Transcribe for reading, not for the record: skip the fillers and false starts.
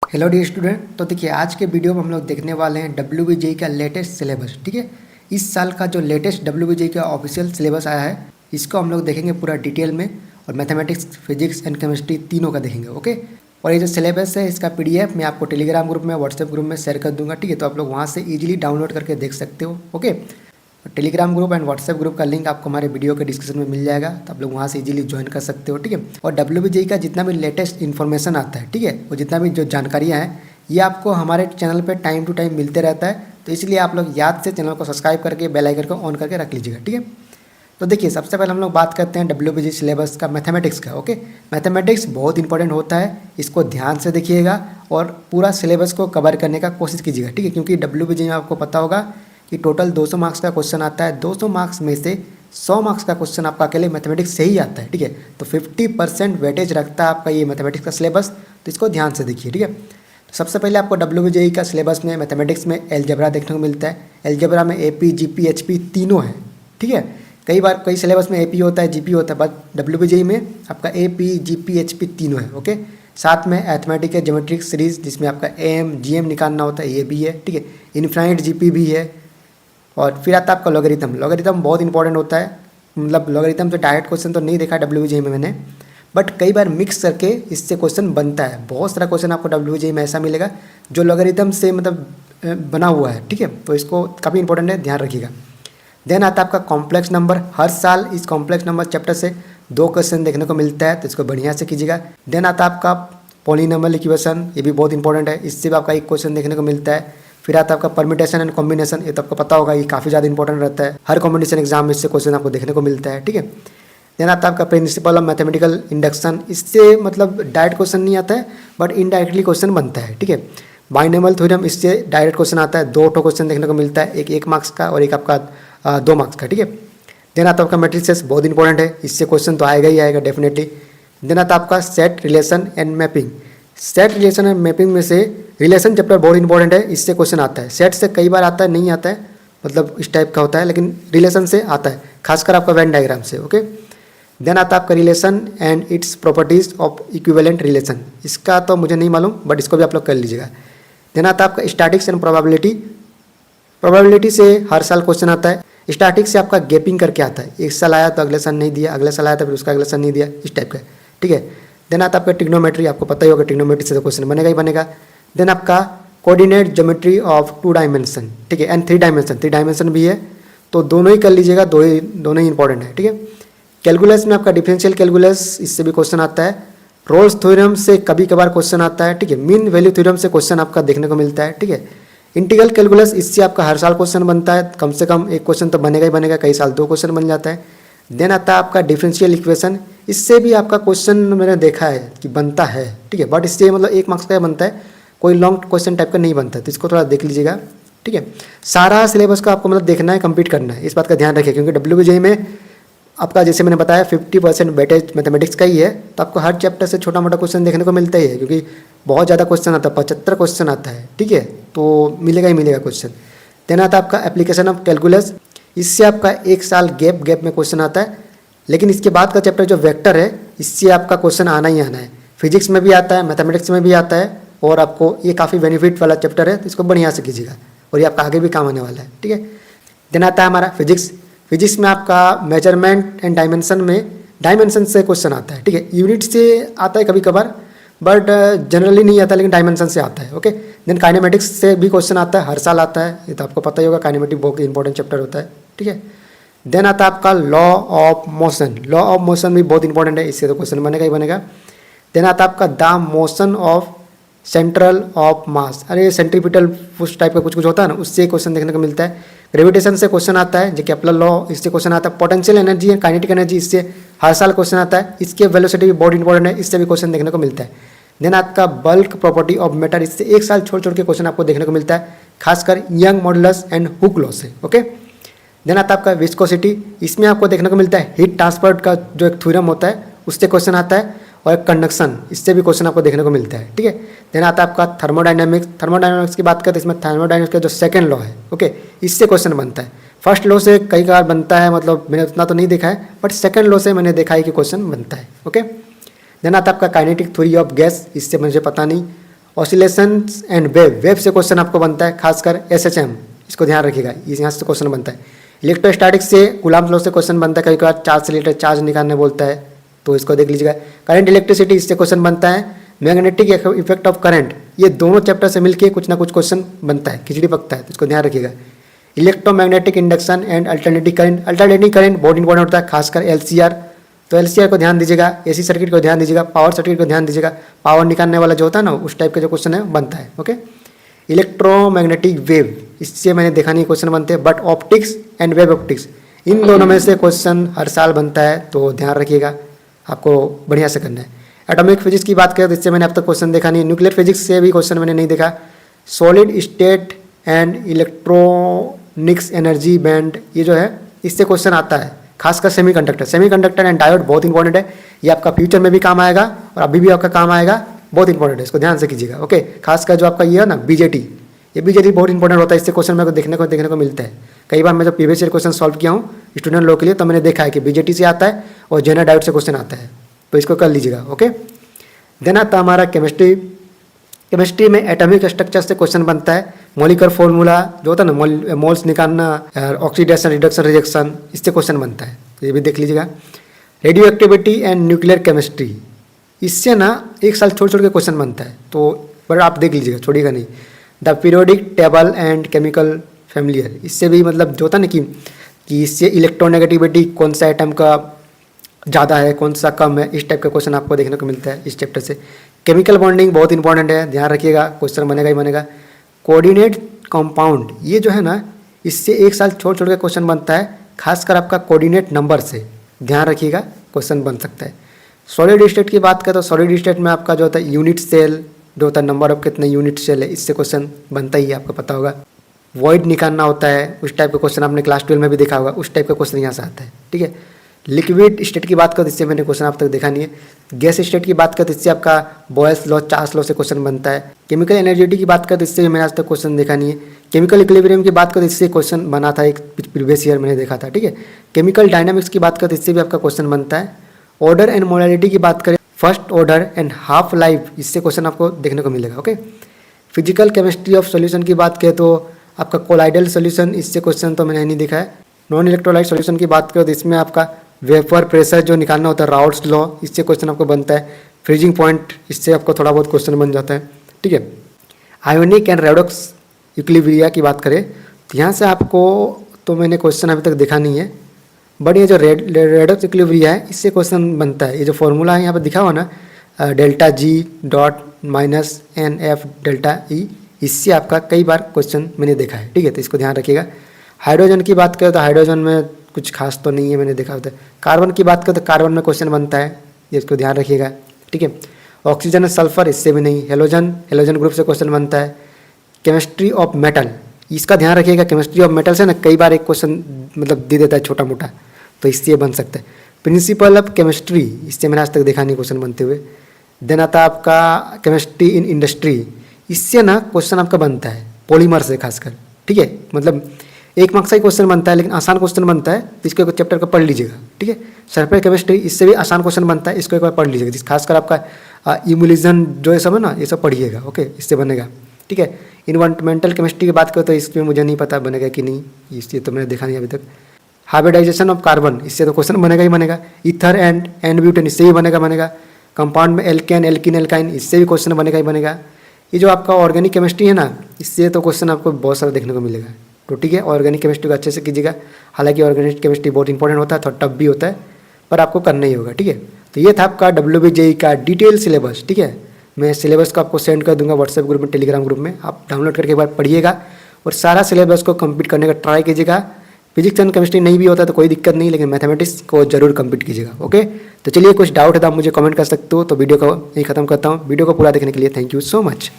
Hello dear student. तो देखिए आज के वीडियो में हम लोग देखने वाले हैं WBJEE का लेटेस्ट सिलेबस। ठीक है, इस साल का जो लेटेस्ट WBJEE का ऑफिशियल सिलेबस आया है इसको हम लोग देखेंगे पूरा डिटेल में, और मैथमेटिक्स, फिजिक्स एंड केमिस्ट्री तीनों का देखेंगे। ओके, और ये जो सिलेबस है इसका PDF मैं आपको टेलीग्राम ग्रुप में, व्हाट्सएप ग्रुप में शेयर कर दूंगा। ठीक है, तो आप लोग वहाँ से ईजिली डाउनलोड करके देख सकते हो। Okay, Telegram group and WhatsApp group का लिंक आपको हमारे वीडियो के डिस्क्रिप्शन में मिल जाएगा, तो आप लोग वहाँ से इजीली ज्वाइन कर सकते हो। ठीक है, और WBJEE का जितना भी लेटेस्ट इन्फॉर्मेशन आता है, ठीक है, वो जितना भी जो जानकारियाँ हैं ये आपको हमारे चैनल पे टाइम टू टाइम मिलते रहता है। तो इसलिए आप लोग याद से चैनल को सब्सक्राइब करके बेल आइकन को ऑन करके रख लीजिएगा। ठीक है, तो देखिए सबसे पहले हम लोग बात करते हैं WBJEE सिलेबस का, मैथमेटिक्स का। ओके, मैथमेटिक्स बहुत इंपॉर्टेंट होता है, इसको ध्यान से देखिएगा और पूरा सिलेबस को कवर करने का कोशिश कीजिएगा। ठीक है, क्योंकि WBJEE में आपको पता होगा कि टोटल 200 मार्क्स का क्वेश्चन आता है। 200 मार्क्स में से 100 मार्क्स का क्वेश्चन आपका अकेले मैथमेटिक्स से ही आता है। ठीक है, तो 50% वेटेज रखता है आपका ये मैथमेटिक्स का सिलेबस, तो इसको ध्यान से देखिए। ठीक है, तो सबसे पहले आपको WBJEE का सिलेबस में मैथमेटिक्स में एलजेब्रा देखने को मिलता है। एलजेब्रा में AP, GP, HP तीनों है। ठीक है, कई बार कई सिलेबस में AP होता है, GP होता है, बट WBJEE में आपका AP, GP, HP तीनों है। ओके, साथ में अरिथमेटिक है, ज्योमेट्रिक सीरीज जिसमें आपका AM, GM निकालना होता है, ये भी है। ठीक है, इनफाइनाइट GP भी है। और फिर आता है आपका लॉगरिथम। लॉगरिथम बहुत इंपॉर्टेंट होता है, मतलब लॉगरिथम से डायरेक्ट क्वेश्चन तो नहीं देखा WBJEE में मैंने, बट कई बार मिक्स करके इससे क्वेश्चन बनता है। बहुत सारा क्वेश्चन आपको WBJEE में ऐसा मिलेगा जो लॉगरिथम से मतलब बना हुआ है। ठीक है, तो इसको काफ़ी इंपॉर्टेंट है, ध्यान रखिएगा। देन आता है आपका कॉम्प्लेक्स नंबर। हर साल इस कॉम्प्लेक्स नंबर चैप्टर से 2 क्वेश्चन देखने को मिलता है, तो इसको बढ़िया से कीजिएगा। देन आता है आपका पॉलिनॉमियल इक्वेशन, ये भी बहुत इंपॉर्टेंट है, इससे भी आपका एक क्वेश्चन देखने को मिलता है। फिर आता है आपका परम्यूटेशन एंड कॉम्बिनेशन, ये तो आपको पता होगा, ये काफ़ी ज़्यादा इंपॉर्टेंट रहता है, हर कॉम्बिनेशन एग्जाम में इससे क्वेश्चन आपको देखने को मिलता है। ठीक है, देन आता है आपका प्रिंसिपल ऑफ मैथमेटिकल इंडक्शन, इससे मतलब डायरेक्ट क्वेश्चन नहीं आता है बट इनडायरेक्टली क्वेश्चन बनता है। ठीक है, बाइनोमियल थ्योरम, इससे डायरेक्ट क्वेश्चन आता है, 2 क्वेश्चन देखने को मिलता है, एक 1 मार्क्स का और एक आपका 2 मार्क्स का। ठीक है, देन आता है आपका मैट्रिसेस, बहुत इंपॉर्टेंट है, इससे क्वेश्चन तो आएगा ही आएगा डेफिनेटली। देन आता है आपका set, relation and mapping. Set, relation and mapping में से रिलेशन चैप्टर बहुत इंपॉर्टेंट है, इससे क्वेश्चन आता है। सेट से कई बार आता है, नहीं आता है, मतलब इस टाइप का होता है, लेकिन रिलेशन से आता है, खासकर आपका वेन डायग्राम से। ओके, देन आता है आपका relation and its properties of equivalent relation, इसका तो मुझे नहीं मालूम बट इसको भी आप लोग कर लीजिएगा। देन आता है आपका स्टैटिक्स एंड प्रोबेबिलिटी। प्रोबेबिलिटी से हर साल क्वेश्चन आता है। स्टैटिक्स से आपका गैपिंग करके आता है, एक साल आया तो अगले साल नहीं दिया, अगले साल आया तो फिर उसका अगले साल नहीं दिया, इस टाइप का। ठीक है, देन आता है आपका ट्रिग्नोमेट्री, आपको पता ही होगा ट्रिग्नोमेट्री से तो क्वेश्चन बनेगा ही बनेगा। देन आपका कोऑर्डिनेट ज्योमेट्री ऑफ 2 डायमेंशन, ठीक है, एंड 3 डायमेंशन, 3 डायमेंशन भी है, तो दोनों ही कर लीजिएगा, दोनों ही इंपॉर्टेंट है। ठीक है, कैलकुलस में आपका डिफरेंशियल कैलकुलस, इससे भी क्वेश्चन आता है। रोल्स थ्योरम से कभी कभार क्वेश्चन आता है। ठीक है, मीन वैल्यू थ्योरम से क्वेश्चन आपका देखने को मिलता है। ठीक है, इंटीग्रल कैलकुलस, इससे आपका हर साल क्वेश्चन बनता है, कम से कम एक क्वेश्चन तो बनेगा ही बनेगा, कई साल 2 क्वेश्चन बन जाता है। देन आता है आपका डिफरेंशियल इक्वेशन, इससे भी आपका क्वेश्चन मैंने देखा है कि बनता है। ठीक है, बट इससे मतलब 1 मार्क्स का बनता है, कोई लॉन्ग क्वेश्चन टाइप का नहीं बनता है, तो इसको थोड़ा देख लीजिएगा। ठीक है, सारा सिलेबस का आपको मतलब देखना है, कंप्लीट करना है, इस बात का ध्यान रखिए, क्योंकि WBJEE में आपका जैसे मैंने बताया 50% वेटेज मैथमेटिक्स का ही है, तो आपको हर चैप्टर से छोटा मोटा क्वेश्चन देखने को मिलता ही है, क्योंकि बहुत ज़्यादा क्वेश्चन आता है, 75 क्वेश्चन आता है। ठीक है, तो मिलेगा ही मिलेगा क्वेश्चन। देन आता है आपका एप्लीकेशन ऑफ कैलकुलस, इससे आपका 1 साल गैप में क्वेश्चन आता है, लेकिन इसके बाद का चैप्टर जो वेक्टर है, इससे आपका क्वेश्चन आना ही आना है। फिजिक्स में भी आता है, मैथमेटिक्स में भी आता है, और आपको ये काफ़ी बेनिफिट वाला चैप्टर है, तो इसको बढ़िया से कीजिएगा और ये आपका आगे भी काम आने वाला है। ठीक है, देन आता है हमारा फिजिक्स। फिजिक्स में आपका मेजरमेंट एंड डायमेंशन में डायमेंशन से क्वेश्चन आता है। ठीक है, यूनिट से आता है कभी कभार, बट जनरली नहीं आता, लेकिन डायमेंशन से आता है। ओके, देन काइनेमेटिक्स से भी क्वेश्चन आता है, हर साल आता है, ये तो आपको पता ही होगा, काइनेमेटिक बहुत इंपॉर्टेंट चैप्टर होता है। ठीक है, देन आता है आपका law of motion. Law of motion भी बहुत इंपॉर्टेंट है, इससे तो क्वेश्चन बनेगा ही बनेगा। देन आता है आपका the motion of central of mass, अरे सेंट्रीपिटल उस टाइप का कुछ होता है ना, उससे क्वेश्चन देखने को मिलता है। ग्रेविटेशन से क्वेश्चन आता है, जो केपलर लॉ, इससे क्वेश्चन आता है। Potential energy and kinetic energy, इससे हर साल क्वेश्चन आता है। इसके वेलोसिटी भी बहुत इंपॉर्टेंट है, इससे भी क्वेश्चन देखने को मिलता है। देन आपका बल्क प्रॉपर्टी ऑफ मैटर, इससे 1 साल छोड़ छोड़ के क्वेश्चन आपको देखने को मिलता है, खासकर young modulus and Hooke law से। ओके, देन आता है आपका विस्कोसिटी, इसमें आपको देखने को मिलता है हीट ट्रांसफर का जो एक थ्योरम होता है, उससे क्वेश्चन आता है, और एक कंडक्शन, इससे भी क्वेश्चन आपको देखने को मिलता है। ठीक है, देन आता है आपका थर्मोडायनेमिक्स। थर्मोडायनेमिक्स की बात करते हैं, इसमें थर्मोडायनेमिक्स का जो सेकंड लॉ है, ओके, इससे क्वेश्चन बनता है। फर्स्ट लॉ से कई बार बनता है, मतलब मैंने उतना तो नहीं देखा है, बट सेकंड लॉ से मैंने देखा है कि क्वेश्चन बनता है। ओके, देन आता है आपका काइनेटिक थ्योरी ऑफ गैस, इससे मुझे पता नहीं, ऑसिलेशंस एंड वेव से क्वेश्चन आपको बनता है, खासकर SHM, इसको ध्यान रखिएगा, यहाँ से क्वेश्चन बनता है। इलेक्ट्रोस्टैटिक्स से कूलम्ब लॉ से क्वेश्चन बनता है, कभी कभार चार्ज से रिलेटेड चार्ज निकालने बोलता है, तो इसको देख लीजिएगा। करंट इलेक्ट्रिसिटी, इससे क्वेश्चन बनता है। मैग्नेटिक इफेक्ट ऑफ करंट, ये दोनों चैप्टर से मिलकर कुछ ना कुछ क्वेश्चन बनता है, खिचड़ी पकता है, तो इसको ध्यान रखिएगा। Electromagnetic induction and alternative current बहुत इंपॉर्टेंट होता है, खासकर LCR, तो LCR को ध्यान दीजिएगा। AC सर्किट को ध्यान दीजिएगा, पावर सर्किट को ध्यान दीजिएगा, पावर निकालने वाला जो होता है ना, उस टाइप का जो क्वेश्चन है बनता है। ओके, इलेक्ट्रोमैग्नेटिक वेव, इससे मैंने देखा नहीं क्वेश्चन बनते हैं, but optics and wave optics, इन दोनों में से क्वेश्चन हर साल बनता है, तो ध्यान रखिएगा, आपको बढ़िया से करना है। एटॉमिक फिजिक्स की बात करें तो इससे मैंने अब तक क्वेश्चन देखा नहीं। न्यूक्लियर फिजिक्स से भी क्वेश्चन मैंने नहीं देखा। Solid state and electronics energy band, ये जो है इससे क्वेश्चन आता है, खासकर सेमीकंडक्टर एंड डायोड बहुत इंपॉर्टेंट है, ये आपका फ्यूचर में भी काम आएगा और अभी भी आपका काम आएगा, बहुत इंपॉर्टेंट है, इसको ध्यान से कीजिएगा। ओके, खासकर जो आपका ये है ना BJT, ये BJT बहुत इंपॉर्टेंट होता है, इससे क्वेश्चन मेरे को देखने को मिलता है। कई बार मैं जब प्रीवियस ईयर क्वेश्चन सॉल्व किया हूँ स्टूडेंट लोग के लिए, तो मैंने देखा है कि BJT से आता है और जेनर डायोड से क्वेश्चन आता है, तो इसको कर लीजिएगा। ओके, देन आता हमारा केमिस्ट्री में एटॉमिक स्ट्रक्चर से क्वेश्चन बनता है। मॉलिक्यूलर फॉर्मूला जो होता है ना, मोल्स निकालना, ऑक्सीडेशन, रिडक्शन, रिजेक्शन, इससे क्वेश्चन बनता है, ये भी देख लीजिएगा। Radio activity and nuclear chemistry, इससे ना एक साल छोड़ के क्वेश्चन बनता है, तो बट आप देख लीजिएगा, छोड़िएगा नहीं। The periodic table and chemical familiar, इससे भी मतलब जो होता है ना कि इससे इलेक्ट्रोनेगेटिविटी कौन सा आइटम का ज़्यादा है, कौन सा कम है, इस टाइप का क्वेश्चन आपको देखने को मिलता है इस चैप्टर से। केमिकल बॉन्डिंग बहुत इंपॉर्टेंट है, ध्यान रखिएगा, क्वेश्चन बनेगा ही बनेगा। कोऑर्डिनेट कंपाउंड, ये जो है ना, इससे एक साल छोड़ के क्वेश्चन बनता है, खासकर आपका कोऑर्डिनेट नंबर से, ध्यान रखिएगा, क्वेश्चन बन सकता है। सॉलिड स्टेट की बात करें तो सॉलिड स्टेट में आपका जो होता है यूनिट सेल, जो होता है नंबर ऑफ कितने यूनिट सेल है, इससे क्वेश्चन बनता ही है, आपको पता होगा। वॉइड निकालना होता है, उस टाइप का क्वेश्चन आपने क्लास 12 में भी देखा होगा, उस टाइप का क्वेश्चन यहाँ से आता है। ठीक है, लिक्विड स्टेट की बात करें तो इससे मैंने क्वेश्चन अब तक देखा नहीं है। गैस स्टेट की बात करें तो इससे आपका बॉयल्स लॉ, चार्ल्स लॉ से क्वेश्चन बनता है। केमिकल एनर्जी की बात करें तो इससे मैंने आज तक क्वेश्चन देखा नहीं है। केमिकल इक्विलिब्रियम की बात करें तो इससे क्वेश्चन बना था, एक प्रीवियस ईयर मैंने देखा था। ठीक है, केमिकल डायनामिक्स की बात करें तो इससे भी आपका क्वेश्चन बनता है। ऑर्डर एंड मोलैरिटी की बात करें, first order and half life, इससे क्वेश्चन आपको देखने को मिलेगा। Okay, physical chemistry of solution की बात करें तो आपका कोलाइडल सॉल्यूशन, इससे क्वेश्चन तो मैंने नहीं देखा है। नॉन इलेक्ट्रोलाइट सॉल्यूशन की बात करें तो इसमें आपका वेपर प्रेशर जो निकालना होता है, राउट्स लॉ, इससे क्वेश्चन आपको बनता है। फ्रीजिंग पॉइंट, इससे आपको थोड़ा बहुत क्वेश्चन बन जाता है। ठीक है, आयोनिक एंड रेडॉक्स इक्विलिब्रिया की बात करें तो यहाँ से आपको तो मैंने क्वेश्चन अभी तक देखा नहीं है, बट ये जो रेडॉक्स इक्विलिब्रिया है, इससे क्वेश्चन बनता है। ये जो फॉर्मूला है यहाँ पर दिखा हुआ ना, delta G dot minus NF delta E, इससे आपका कई बार क्वेश्चन मैंने देखा है। ठीक है, तो इसको ध्यान रखिएगा। हाइड्रोजन की बात करें तो हाइड्रोजन में कुछ खास तो नहीं है, मैंने देखा होता है। कार्बन की बात करें तो कार्बन में क्वेश्चन बनता है, ये इसको ध्यान रखिएगा। ठीक है, ऑक्सीजन और सल्फर, इससे भी नहीं। हेलोजन ग्रुप से क्वेश्चन बनता है। केमिस्ट्री ऑफ मेटल, इसका ध्यान रखिएगा, केमिस्ट्री ऑफ मेटल से ना कई बार एक क्वेश्चन मतलब दे देता है छोटा मोटा, तो इससे बन सकता है। प्रिंसिपल ऑफ केमिस्ट्री, इससे मैंने आज तक देखा नहीं क्वेश्चन बनते हुए। देन आता आपका केमिस्ट्री इन इंडस्ट्री, इससे ना क्वेश्चन आपका बनता है पॉलीमर से खासकर। ठीक है, मतलब एक मार्क्स का ही क्वेश्चन बनता है, लेकिन आसान क्वेश्चन बनता है, इसको एक चैप्टर को पढ़ लीजिएगा। ठीक है, सरफेस केमिस्ट्री, इससे भी आसान क्वेश्चन बनता है, इसको एक बार पढ़ लीजिएगा। जिस खासकर आपका इम्यूलिजन जो ये सब है ना, ये सब पढ़िएगा। ओके, इससे बनेगा। ठीक है, इन्वायरमेंटल केमिस्ट्री की बात करें तो इसमें मुझे नहीं पता बनेगा कि नहीं, इसलिए तो मैंने देखा नहीं अभी तक। हाइब्रिडाइजेशन ऑफ कार्बन, इससे तो क्वेश्चन बनेगा ही बनेगा। ईथर एंड ब्यूटेन, इससे भी बनेगा। कंपाउंड में एल्केन, एल्किन, एल्काइन, इससे भी क्वेश्चन बनेगा ही बनेगा। ये जो आपका ऑर्गेनिक केमिस्ट्री है ना, इससे तो क्वेश्चन आपको बहुत सारा देखने को मिलेगा। तो ठीक है, ऑर्गेनिक केमिस्ट्री को अच्छे से कीजिएगा। हालांकि ऑर्गेनिक केमिस्ट्री बहुत इंपॉर्टेंट होता है, थोड़ा टफ भी होता है, पर आपको करना ही होगा। ठीक है, तो ये था आपका WBJE का डिटेल सिलेबस। ठीक है, मैं सिलेबस को आपको सेंड कर दूंगा व्हाट्सएप ग्रुप में, टेलीग्राम ग्रुप में, आप डाउनलोड करके एक बार पढ़िएगा और सारा सिलेबस को कंप्लीट करने का ट्राई कीजिएगा। फिजिक्स एंड केमिस्ट्री नहीं भी होता तो कोई दिक्कत नहीं, लेकिन मैथमेटिक्स को जरूर कंप्लीट कीजिएगा। ओके, तो चलिए कुछ डाउट है तो आप मुझे कमेंट कर सकते हो। तो वीडियो को यही खत्म करता हूँ। वीडियो को पूरा देखने के लिए थैंक यू सो मच।